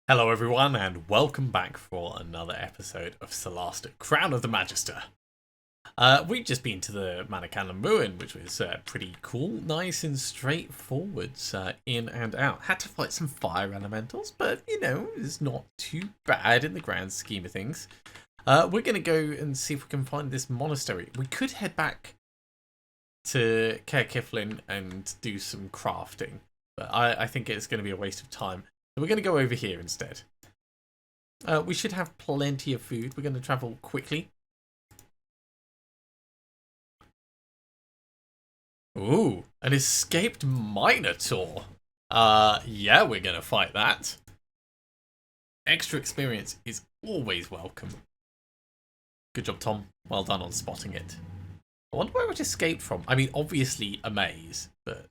Hello everyone and welcome back for another episode of Solasta, Crown of the Magister. We've just been to the Manacana Ruin, which was pretty cool, nice and straightforward, in and out. Had to fight some fire elementals, but you know, it's not too bad in the grand scheme of things. We're going to go and see if we can find this monastery. We could head back to Caer Kiflin and do some crafting, but I think it's going to be a waste of time. So we're going to go over here instead. We should have plenty of food. We're going to travel quickly. Ooh, an escaped Minotaur. Yeah, we're going to fight that. Extra experience is always welcome. Good job, Tom. Well done on spotting it. I wonder where it escaped from. I mean, obviously a maze, but...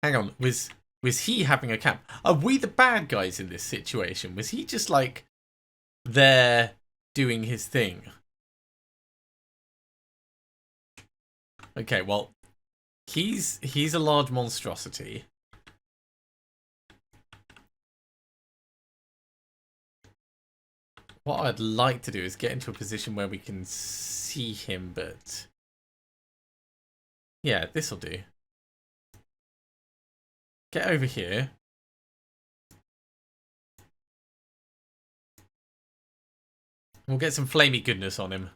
Hang on, was he having a camp? Are we the bad guys in this situation? Was he just like there doing his thing? Okay, well, he's a large monstrosity. What I'd like to do is get into a position where we can see him, but yeah, this'll do. Get over here. We'll get some flamey goodness on him.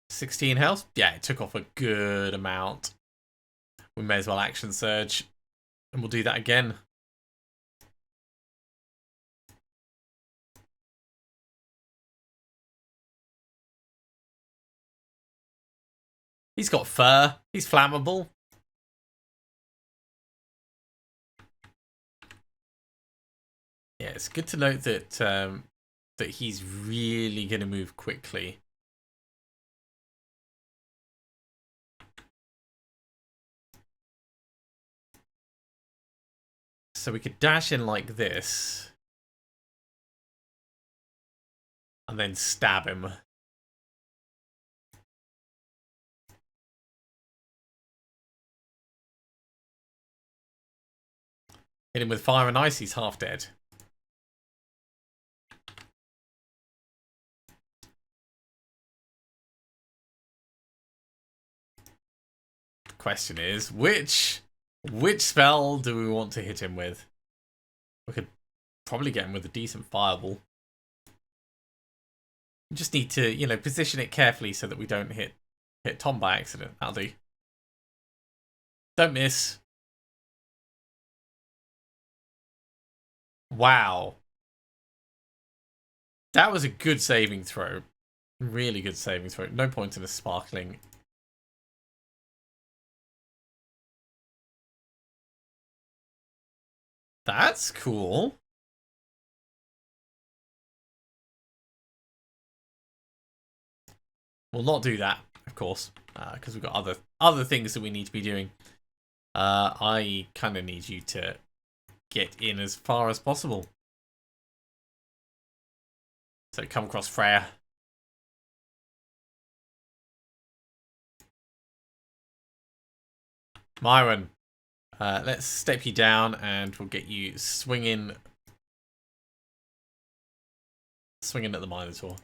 16 health? Yeah, it took off a good amount. We may as well action surge. And we'll do that again. He's got fur. He's flammable. Yeah, it's good to note that that he's really going to move quickly. So we could dash in like this. And then stab him. Hit him with fire and ice, he's half dead. Question is, which spell do we want to hit him with? We could probably get him with a decent fireball. We just need to, you know, position it carefully so that we don't hit Tom by accident. That'll do. Don't miss. Wow. That was a good saving throw. Really good saving throw. No point in a sparkling. That's cool. We'll not do that, of course, because we've got other things that we need to be doing. I kind of need you to get in as far as possible. So come across Freya. Myron, let's step you down and we'll get you swinging at the Minotaur.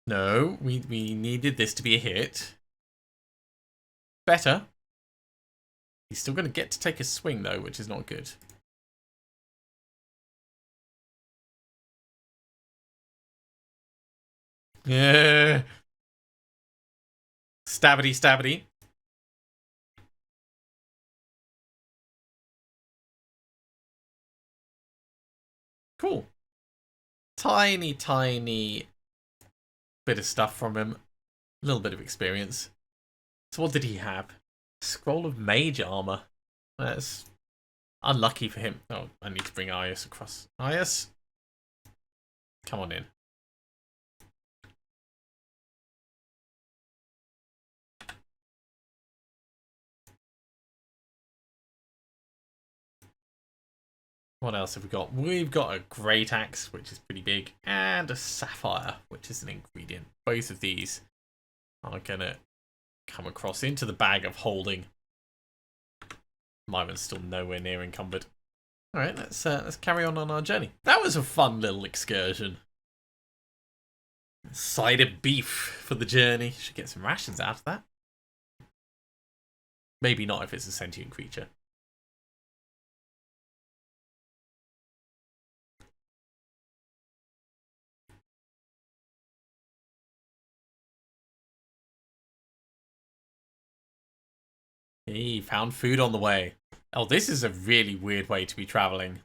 No, we needed this to be a hit. Better. He's still going to get to take a swing though, which is not good. Yeah. Stabbity, stabbity. Cool. Tiny, tiny bit of stuff from him. A little bit of experience. So what did he have? Scroll of Mage Armor. That's unlucky for him. Oh, I need to bring Arius across. Arius? Come on in. What else have we got? We've got a great axe, which is pretty big, and a sapphire, which is an ingredient. Both of these are gonna come across into the bag of holding. My one's still nowhere near encumbered. All right, let's carry on our journey. That was a fun little excursion. Side of beef for the journey. Should get some rations out of that. Maybe not if it's a sentient creature. Hey, found food on the way. Oh, this is a really weird way to be traveling.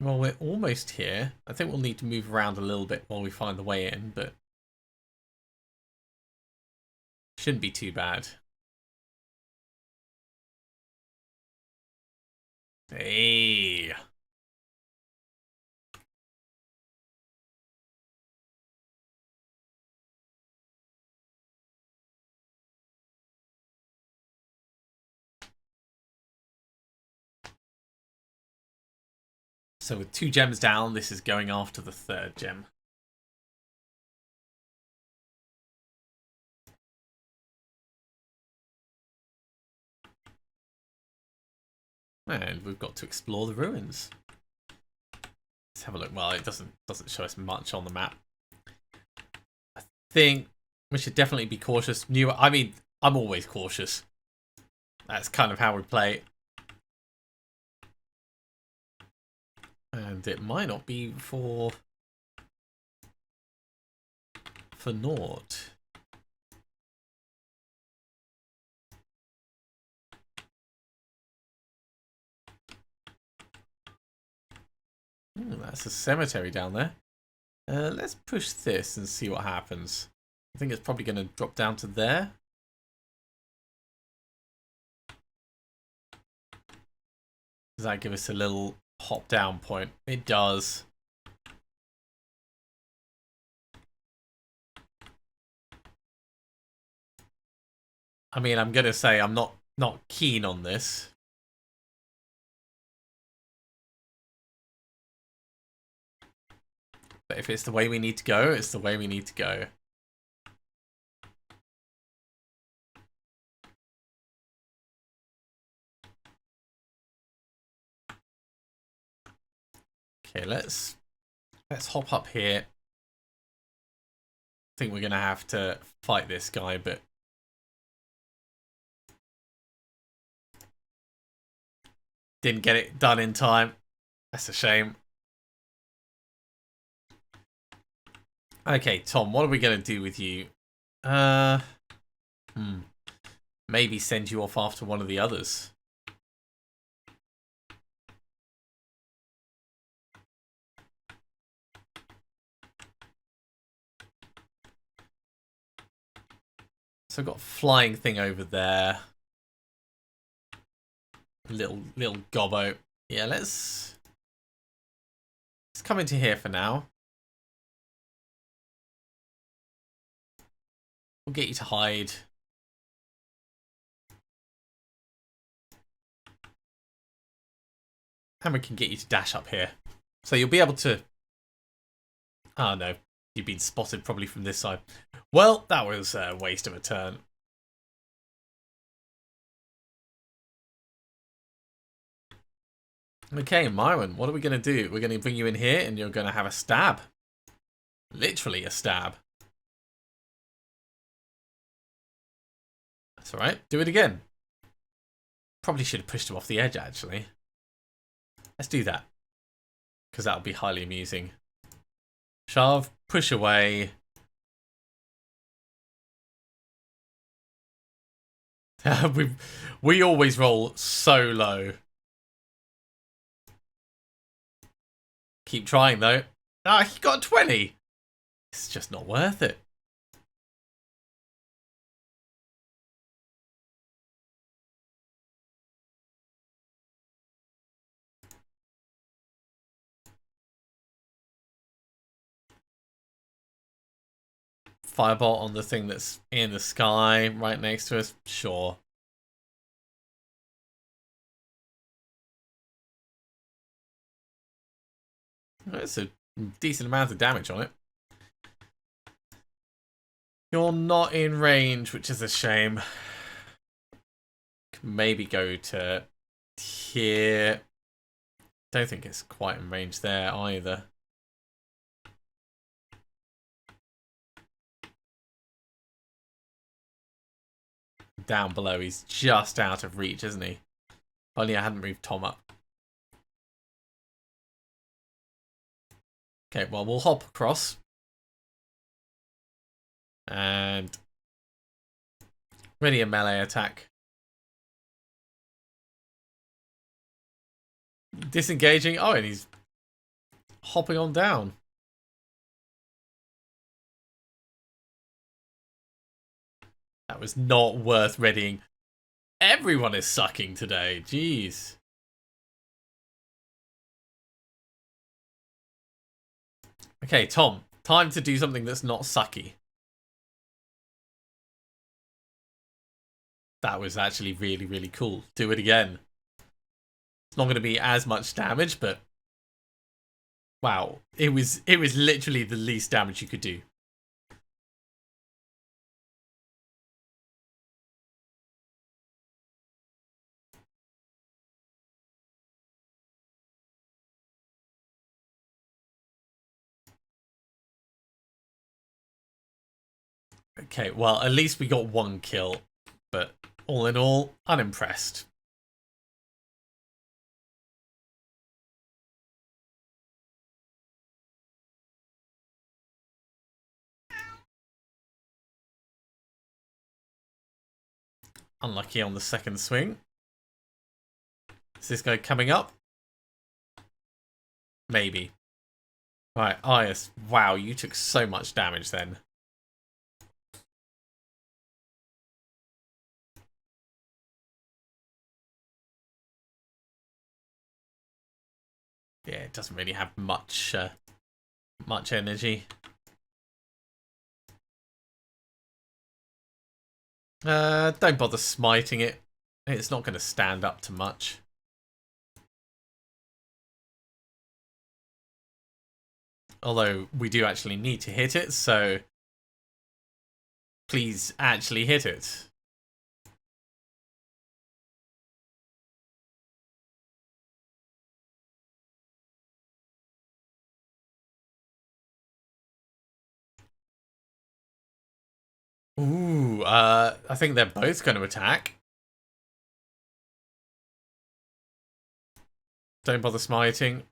Well, we're almost here. I think we'll need to move around a little bit while we find the way in, but shouldn't be too bad. Hey. So with 2 gems down, this is going after the 3rd gem. And we've got to explore the ruins. Let's have a look. Well, it doesn't show us much on the map. I think we should definitely be cautious. I mean, I'm always cautious. That's kind of how we play. And it might not be for naught. Ooh, that's a cemetery down there. Let's push this and see what happens. I think it's probably going to drop down to there. Does that give us a little hop down point? It does. I mean, I'm going to say I'm not keen on this. But if it's the way we need to go, it's the way we need to go. Okay, let's hop up here. I think we're gonna have to fight this guy, but didn't get it done in time. That's a shame. Okay, Tom, what are we gonna do with you? Maybe send you off after one of the others. So I've got a flying thing over there. Little gobbo. Yeah, let's come into here for now. We'll get you to hide. And we can get you to dash up here. So you'll be able to... Oh no, you've been spotted probably from this side. Well, that was a waste of a turn. Okay, Myron, what are we going to do? We're going to bring you in here and you're going to have a stab. Literally a stab. That's alright. Do it again. Probably should have pushed him off the edge, actually. Let's do that. Because that'll be highly amusing. Shove, push away. we always roll so low. Keep trying, though. Ah, he got 20. It's just not worth it. Firebolt on the thing that's in the sky right next to us. Sure. That's a decent amount of damage on it. You're not in range, which is a shame. Maybe go to here. Don't think it's quite in range there either. Down below, he's just out of reach, isn't he? If only I hadn't moved Tom up. Okay, well, we'll hop across. And ready a melee attack. Disengaging. Oh, and he's hopping on down. That was not worth readying. Everyone is sucking today. Jeez. Okay, Tom. Time to do something that's not sucky. That was actually really, really cool. Do it again. It's not going to be as much damage, but wow, it was literally the least damage you could do. Okay, well, at least we got one kill, but all in all, unimpressed. Unlucky on the second swing. Is this guy coming up? Maybe. Right, Ias. Wow, you took so much damage then. Yeah, it doesn't really have much energy. Don't bother smiting it. It's not going to stand up to much. Although we do actually need to hit it, so please actually hit it. Ooh, I think they're both going to attack. Don't bother smiting.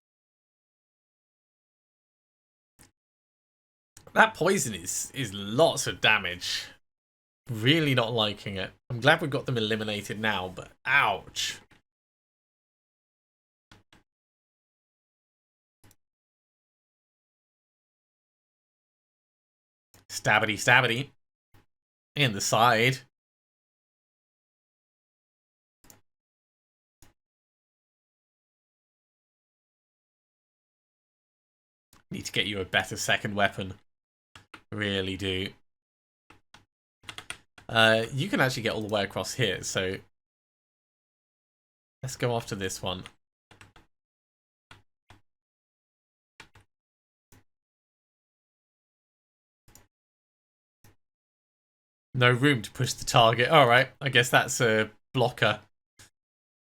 That poison is lots of damage. Really not liking it. I'm glad we've got them eliminated now, but ouch. Stabbity stabbity. In the side. Need to get you a better second weapon. Really do. You can actually get all the way across here, so let's go after this one. No room to push the target. Alright, I guess that's a blocker.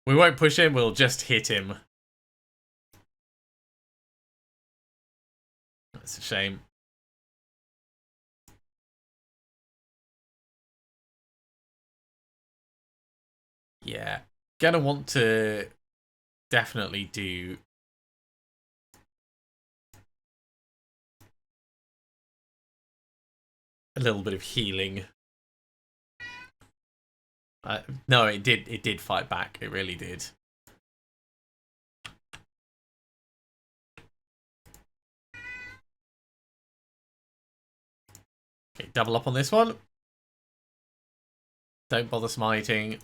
We won't push him, we'll just hit him. That's a shame. Yeah, gonna want to definitely do a little bit of healing. No, it did fight back. It really did. Okay, double up on this one. Don't bother smiting.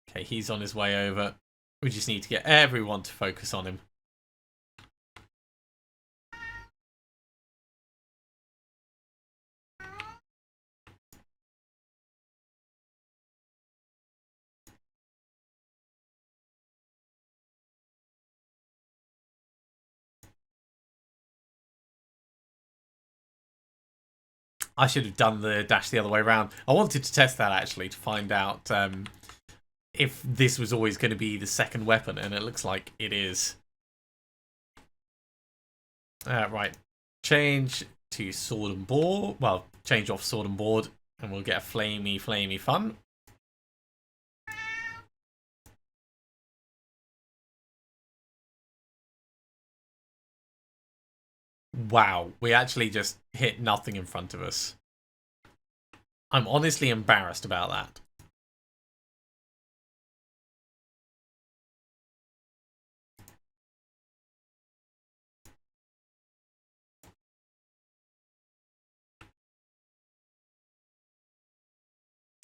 Okay, he's on his way over. We just need to get everyone to focus on him. I should have done the dash the other way around. I wanted to test that actually to find out if this was always going to be the second weapon, and it looks like it is. Right. Change to sword and board. Well, change off sword and board, and we'll get a flamey fun. Wow, we actually just hit nothing in front of us. I'm honestly embarrassed about that.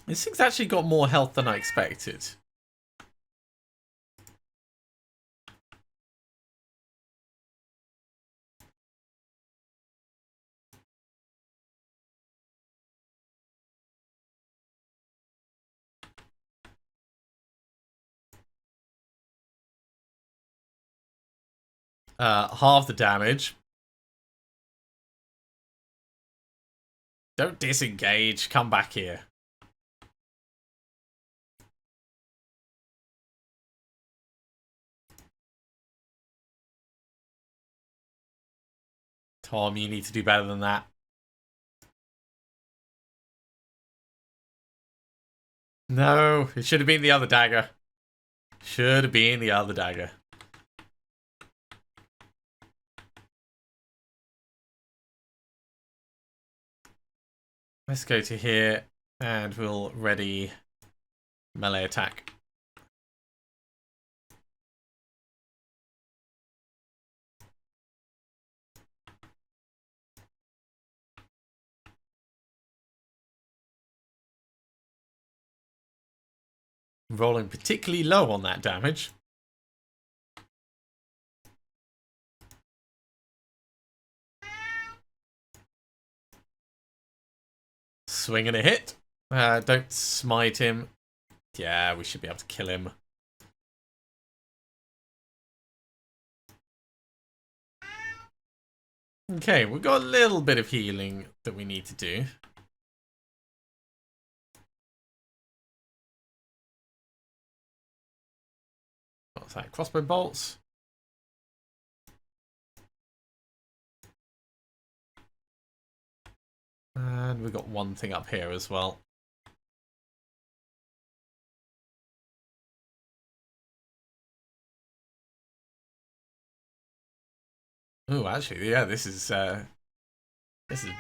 This thing's actually got more health than I expected. Half the damage. Don't disengage. Come back here. Tom, you need to do better than that. No, it should have been the other dagger. Should have been the other dagger. Let's go to here, and we'll ready melee attack. Rolling particularly low on that damage. Swing and a hit. Don't smite him. Yeah, we should be able to kill him. Okay, we've got a little bit of healing that we need to do. What's that? Crossbow bolts. And we've got one thing up here as well. Oh, actually, yeah, this is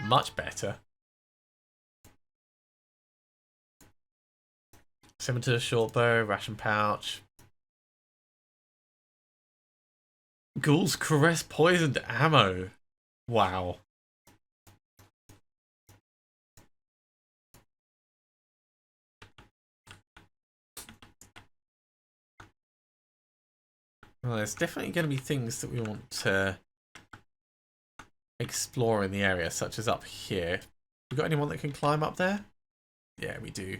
much better. Scimitar, short bow, ration pouch. Ghoul's caress, poisoned ammo. Wow. Well, there's definitely going to be things that we want to explore in the area, such as up here. We got anyone that can climb up there? Yeah, we do.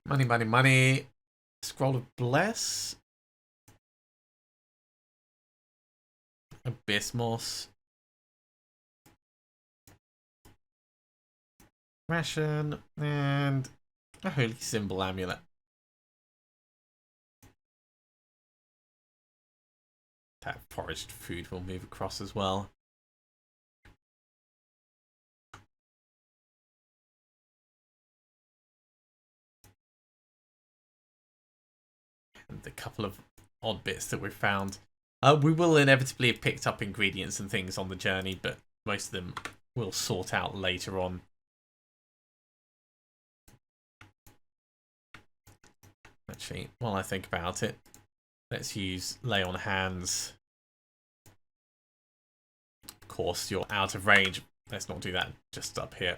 Money, money, money. Scroll of Bless. Abyss Moss. Ration. And a Holy Symbol Amulet. That foraged food will move across as well. And the couple of odd bits that we've found. We will inevitably have picked up ingredients and things on the journey, but most of them we'll sort out later on. Actually, while I think about it, let's use lay on hands. Of course, you're out of range. Let's not do that just up here.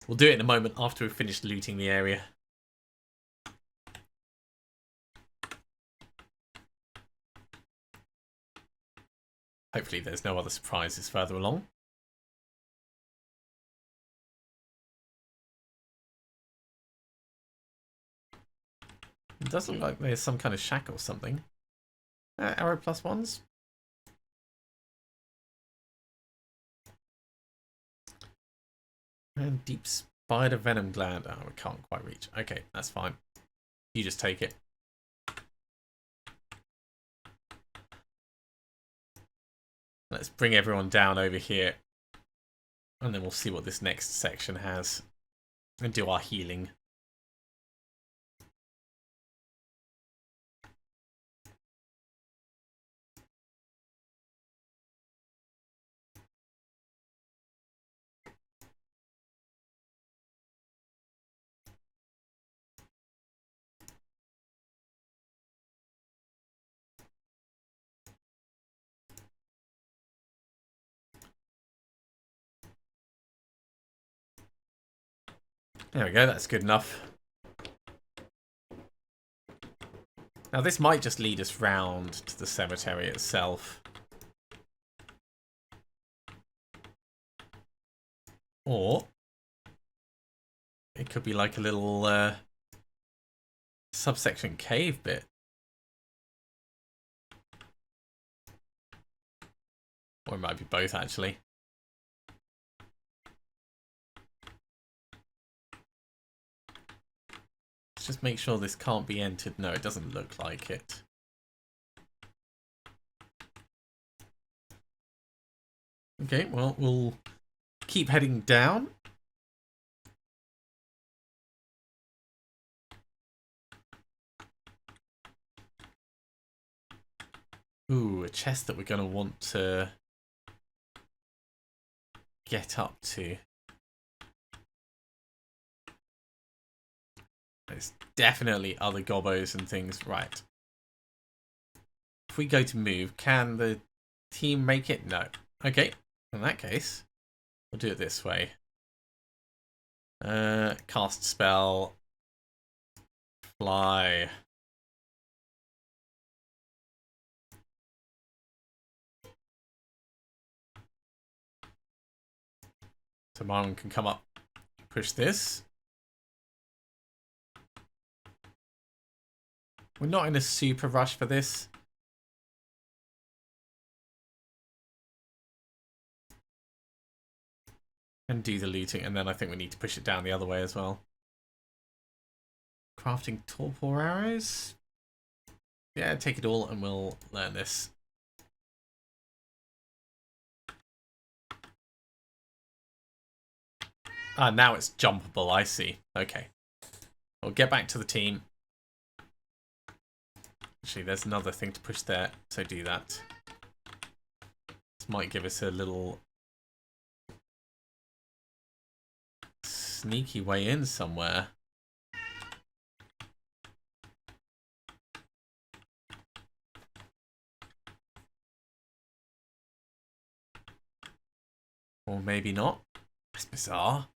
We'll do it in a moment after we've finished looting the area. Hopefully there's no other surprises further along. It does look like there's some kind of shack or something. Arrow +1s. And deep spider venom gland. Oh, we can't quite reach. Okay, that's fine. You just take it. Let's bring everyone down over here. And then we'll see what this next section has. And do our healing. There we go, that's good enough. Now this might just lead us round to the cemetery itself. Or it could be like a little subsection cave bit. Or it might be both, actually. Let's just make sure this can't be entered. No, it doesn't look like it. Okay, well, we'll keep heading down. Ooh, a chest that we're going to want to get up to. There's definitely other gobbos and things. Right. If we go to move, can the team make it? No. Okay. In that case, we'll do it this way. Cast spell. Fly. So Marlon can come up, push this. We're not in a super rush for this. And do the looting, and then I think we need to push it down the other way as well. Crafting torpor arrows? Yeah, take it all and we'll learn this. Ah, now it's jumpable, I see. Okay. We'll get back to the team. Actually, there's another thing to push there, so do that. This might give us a little sneaky way in somewhere. Or maybe not. That's bizarre.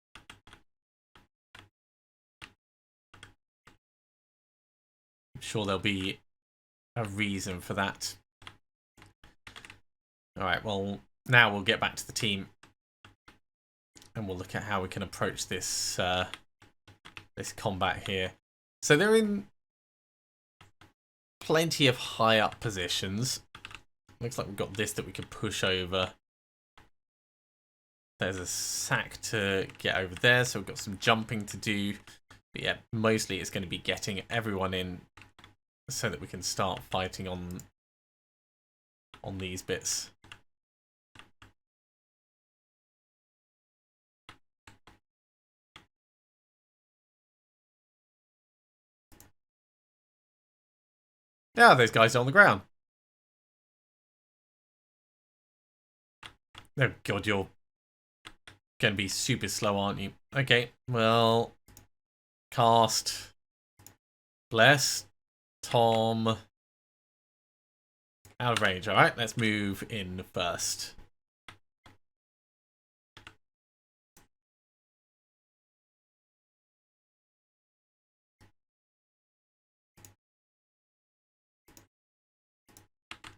I'm sure there'll be a reason for that. Alright, well, now we'll get back to the team. And we'll look at how we can approach this this combat here. So they're in plenty of high up positions. Looks like we've got this that we can push over. There's a sack to get over there, so we've got some jumping to do. But yeah, mostly it's going to be getting everyone in so that we can start fighting on these bits. Yeah, those guys are on the ground. Oh god, you're gonna be super slow, aren't you? Okay, well, cast. Bless. Tom. Out of range. Alright, let's move in first.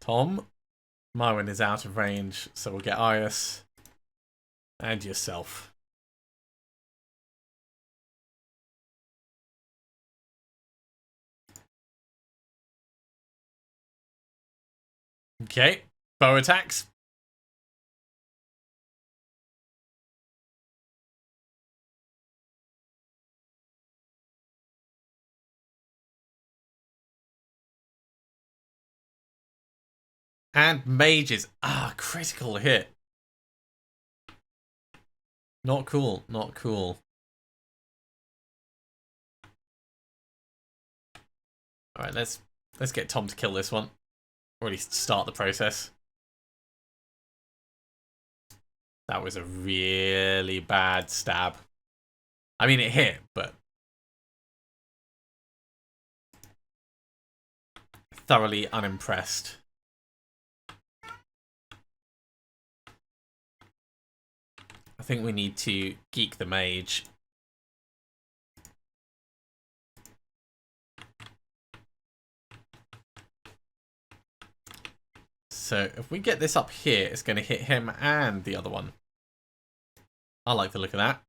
Tom. Mywin is out of range, so we'll get Iris. And yourself. Okay, bow attacks. And mages. Ah, critical hit. Not cool, not cool. Alright, let's get Tom to kill this one. Or at least start the process. That was a really bad stab. I mean, it hit, but thoroughly unimpressed. I think we need to geek the mage. So if we get this up here, it's going to hit him and the other one. I like the look of that.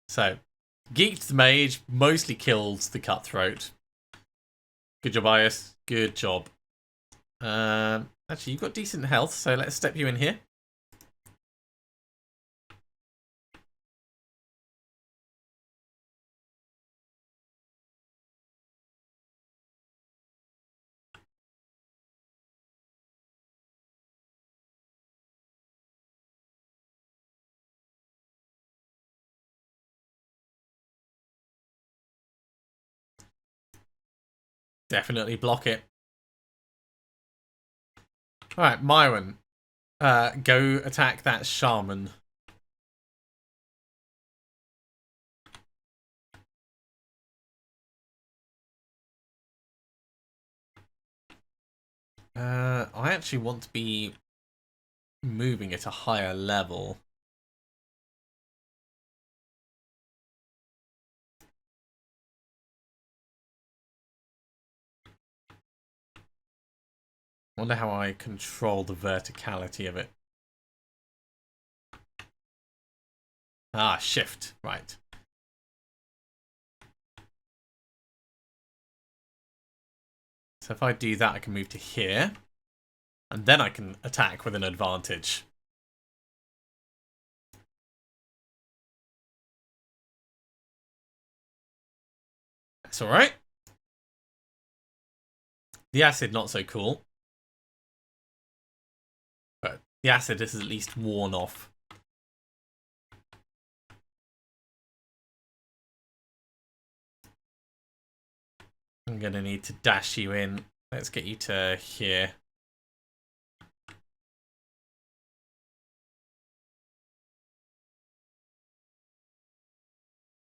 So, geeked the mage, mostly killed the cutthroat. Good job, Iris. Good job. Actually, you've got decent health, so let's step you in here. Definitely block it. Alright, Myron. Go attack that shaman. I actually want to be moving at a higher level. Wonder how I control the verticality of it. Ah, shift. Right. So if I do that, I can move to here. And then I can attack with an advantage. That's alright. The acid, not so cool. But the acid is at least worn off. I'm going to need to dash you in. Let's get you to here.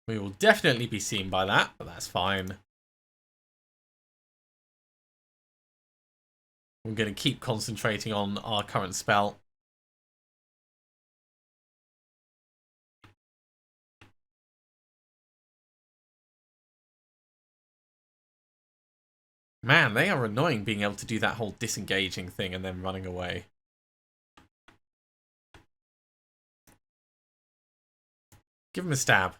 We will definitely be seen by that, but that's fine. I'm going to keep concentrating on our current spell. Man, they are annoying being able to do that whole disengaging thing and then running away. Give him a stab.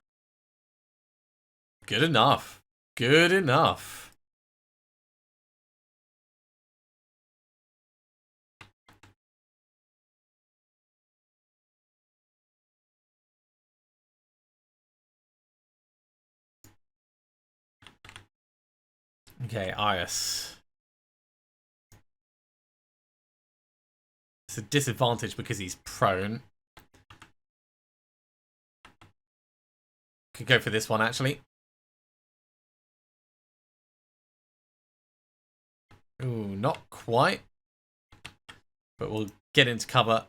Good enough. Good enough. Okay, Iris. It's a disadvantage because he's prone. Could go for this one, actually. Ooh, not quite. But we'll get into cover.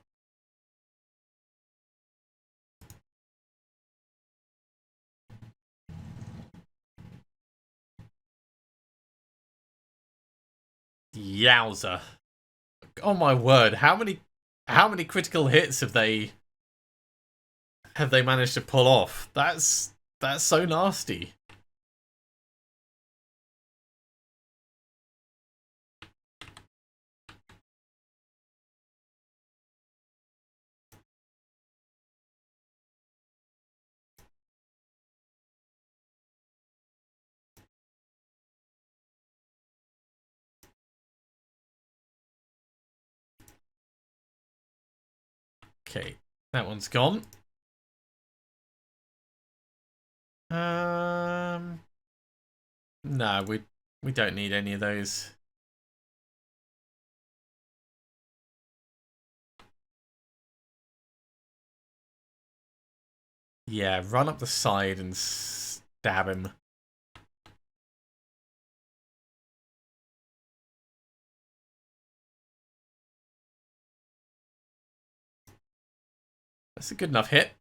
Yowza. Oh my word, how many critical hits have they managed to pull off? That's so nasty. Okay, that one's gone. No, we don't need any of those. Yeah, run up the side and stab him. That's a good enough hit.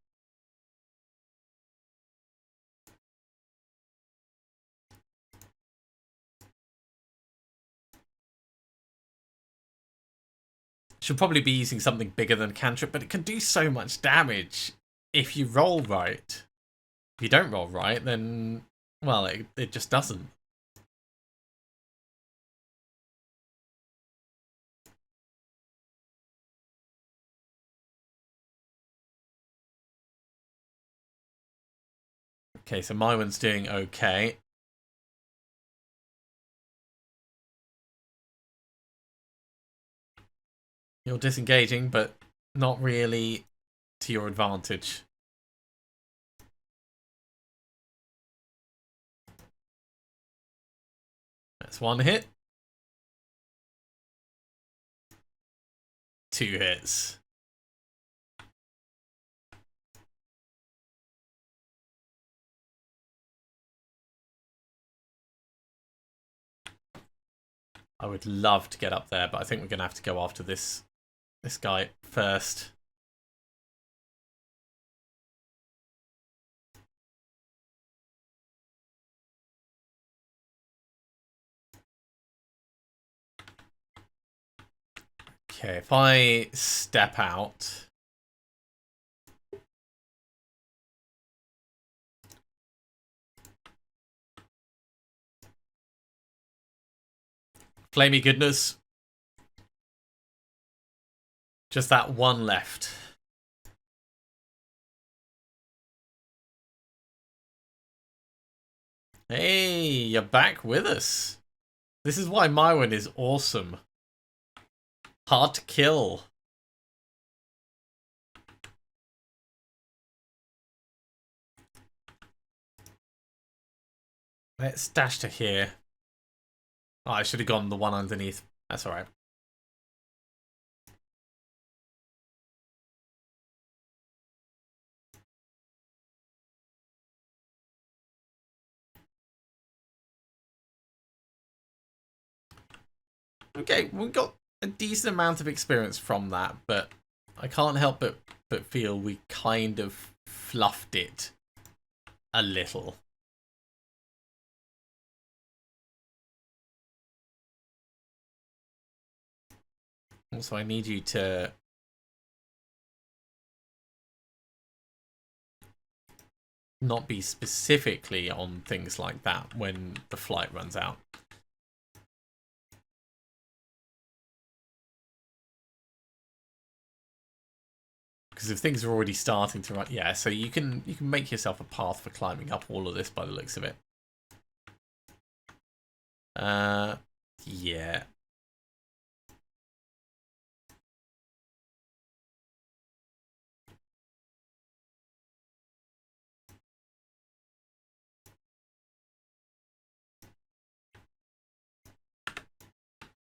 Should probably be using something bigger than a cantrip, but it can do so much damage if you roll right. If you don't roll right, then, well, it just doesn't. Okay, so my one's doing okay. You're disengaging, but not really to your advantage. That's one hit. 2 hits. I would love to get up there, but I think we're going to have to go after this guy first. Okay, if I step out... Flamey goodness. Just that one left. Hey, you're back with us. This is why my one is awesome. Hard to kill. Let's dash to here. Oh, I should have gone the one underneath. That's alright. Okay, we got a decent amount of experience from that, but I can't help but feel we kind of fluffed it a little. Also, I need you to not be specifically on things like that when the flight runs out. Because if things are already starting to run, yeah, so you can make yourself a path for climbing up all of this by the looks of it. Yeah.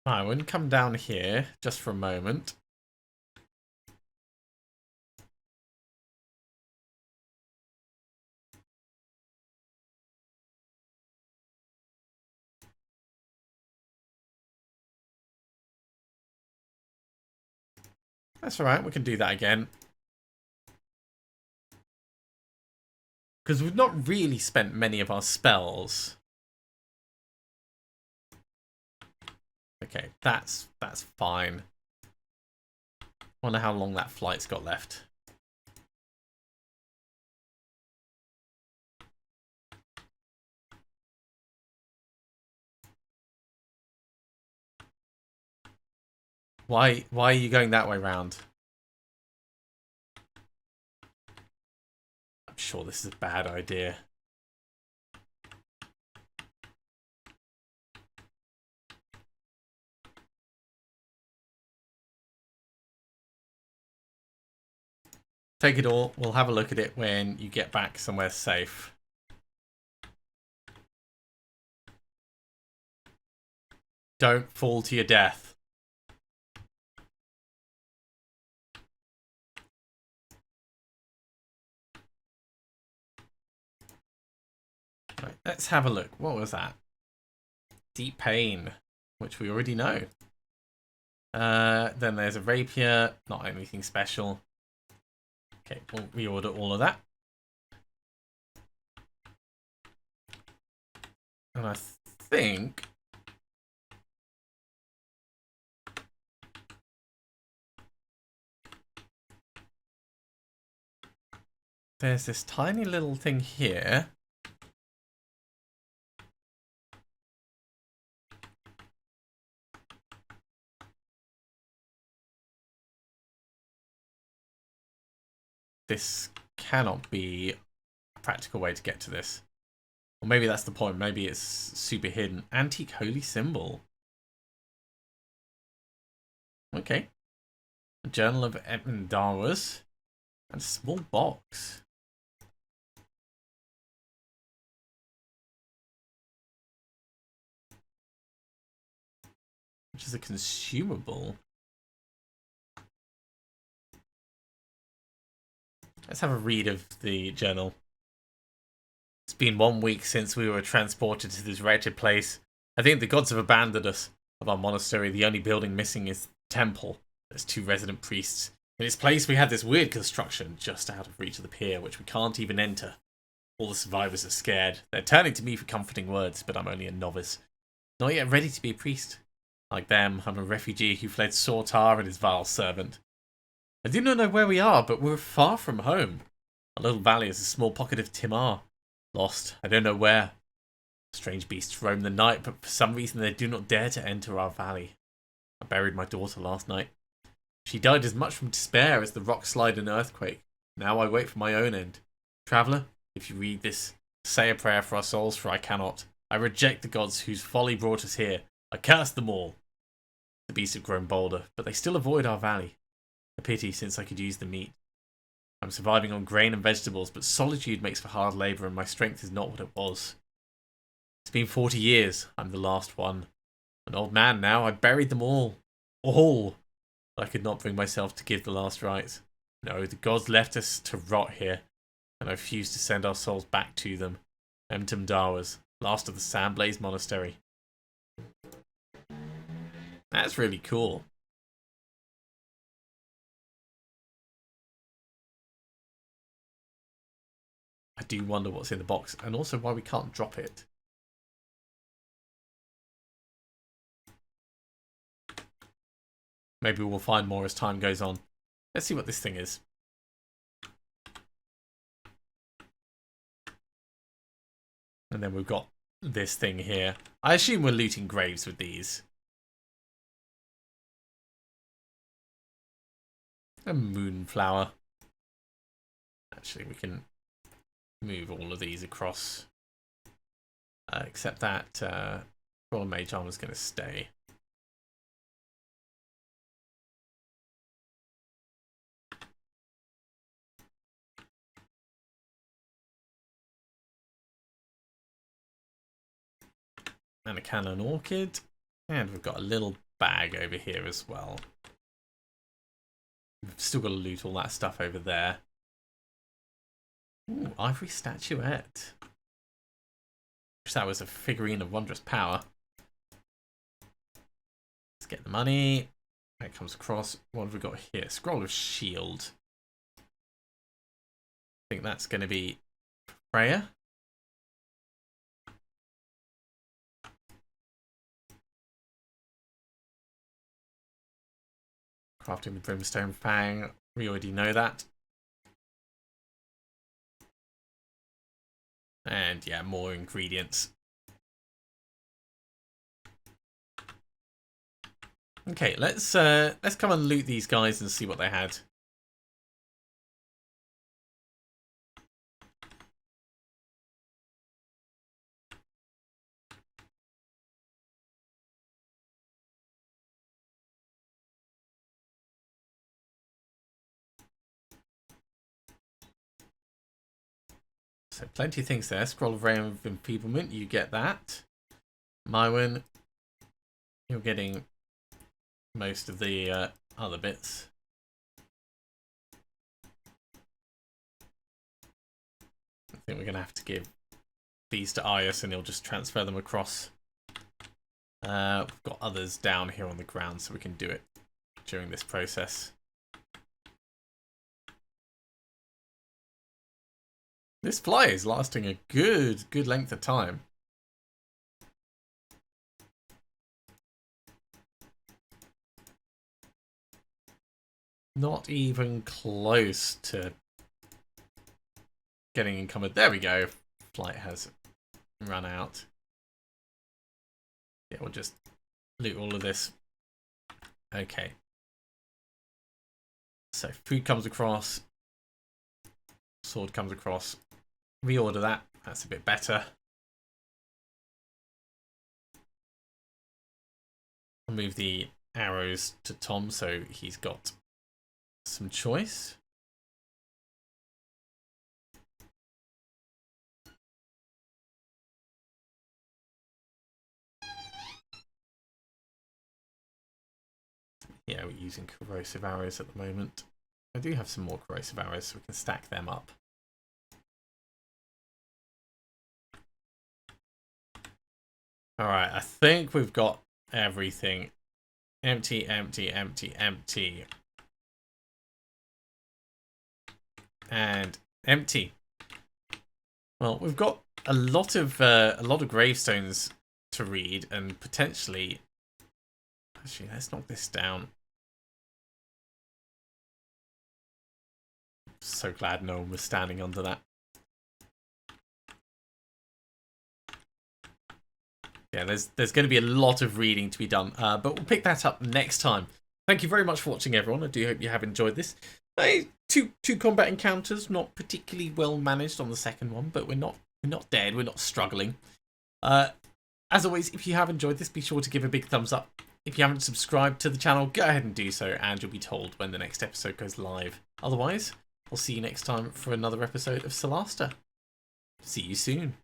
I wouldn't come down here just for a moment. That's alright, we can do that again. Because we've not really spent many of our spells. Okay, that's fine. Wonder how long that flight's got left. Why are you going that way round? I'm sure this is a bad idea. Take it all. We'll have a look at it when you get back somewhere safe. Don't fall to your death. Right, let's have a look. What was that? Deep pain, which we already know. Then there's a rapier, not anything special. Okay, we'll reorder all of that. And I think there's this tiny little thing here. This cannot be a practical way to get to this. Or maybe that's the point. Maybe it's super hidden. Antique holy symbol. Okay. A journal of Edmund Darwas. And a small box. Which is a consumable. Let's have a read of the journal. It's been 1 week since we were transported to this wretched place. I think the gods have abandoned us. Of our monastery, the only building missing is the temple. There's 2 resident priests. In its place, we have this weird construction just out of reach of the pier, which we can't even enter. All the survivors are scared. They're turning to me for comforting words, but I'm only a novice. Not yet ready to be a priest. Like them, I'm a refugee who fled Sortar and his vile servant. I do not know where we are, but we're far from home. Our little valley is a small pocket of Timar. Lost, I don't know where. Strange beasts roam the night, but for some reason they do not dare to enter our valley. I buried my daughter last night. She died as much from despair as the rock slide and earthquake. Now I wait for my own end. Traveller, if you read this, say a prayer for our souls, for I cannot. I reject the gods whose folly brought us here. I curse them all. The beasts have grown bolder, but they still avoid our valley. A pity, since I could use the meat. I'm surviving on grain and vegetables, but solitude makes for hard labour and my strength is not what it was. It's been 40 years. I'm the last one. An old man now. I buried them all. All. But I could not bring myself to give the last rites. No, the gods left us to rot here, and I refuse to send our souls back to them. Emtem Darwas, last of the Sandblaze Monastery. That's really cool. I do wonder what's in the box, and also why we can't drop it. Maybe we'll find more as time goes on. Let's see what this thing is. And then we've got this thing here. I assume we're looting graves with these. A moonflower. Actually, we can move all of these across. Except that Royal Mage Armor is going to stay. And a Cannon Orchid. And we've got a little bag over here as well. We've still got to loot all that stuff over there. Ooh, ivory statuette. Wish that was a figurine of wondrous power. Let's get the money. That comes across. What have we got here? Scroll of Shield. I think that's going to be Freya. Crafting the Brimstone Fang. We already know that. And yeah, more ingredients. Okay, let's come and loot these guys and see what they had. So plenty of things there. Scroll of Realm of Enfeeblement, you get that. Mywin, you're getting most of the other bits. I think we're going to have to give these to Ias and he'll just transfer them across. We've got others down here on the ground so we can do it during this process. This fly is lasting a good length of time. Not even close to getting encumbered. There we go. Flight has run out. Yeah, we'll just loot all of this. Okay. So food comes across. Sword comes across. Reorder that. That's a bit better. I'll move the arrows to Tom so he's got some choice. Yeah, we're using corrosive arrows at the moment. I do have some more corrosive arrows so we can stack them up. Alright, I think we've got everything. Empty, empty, empty, empty. And empty. Well, we've got a lot of gravestones to read and potentially... Actually, let's knock this down. So glad no one was standing under that. Yeah, there's going to be a lot of reading to be done, but we'll pick that up next time. Thank you very much for watching, everyone. I do hope you have enjoyed this. Two combat encounters, not particularly well managed on the second one, but we're not dead. We're not struggling. As always, if you have enjoyed this, be sure to give a big thumbs up. If you haven't subscribed to the channel, go ahead and do so, and you'll be told when the next episode goes live. Otherwise, I'll see you next time for another episode of Solasta. See you soon.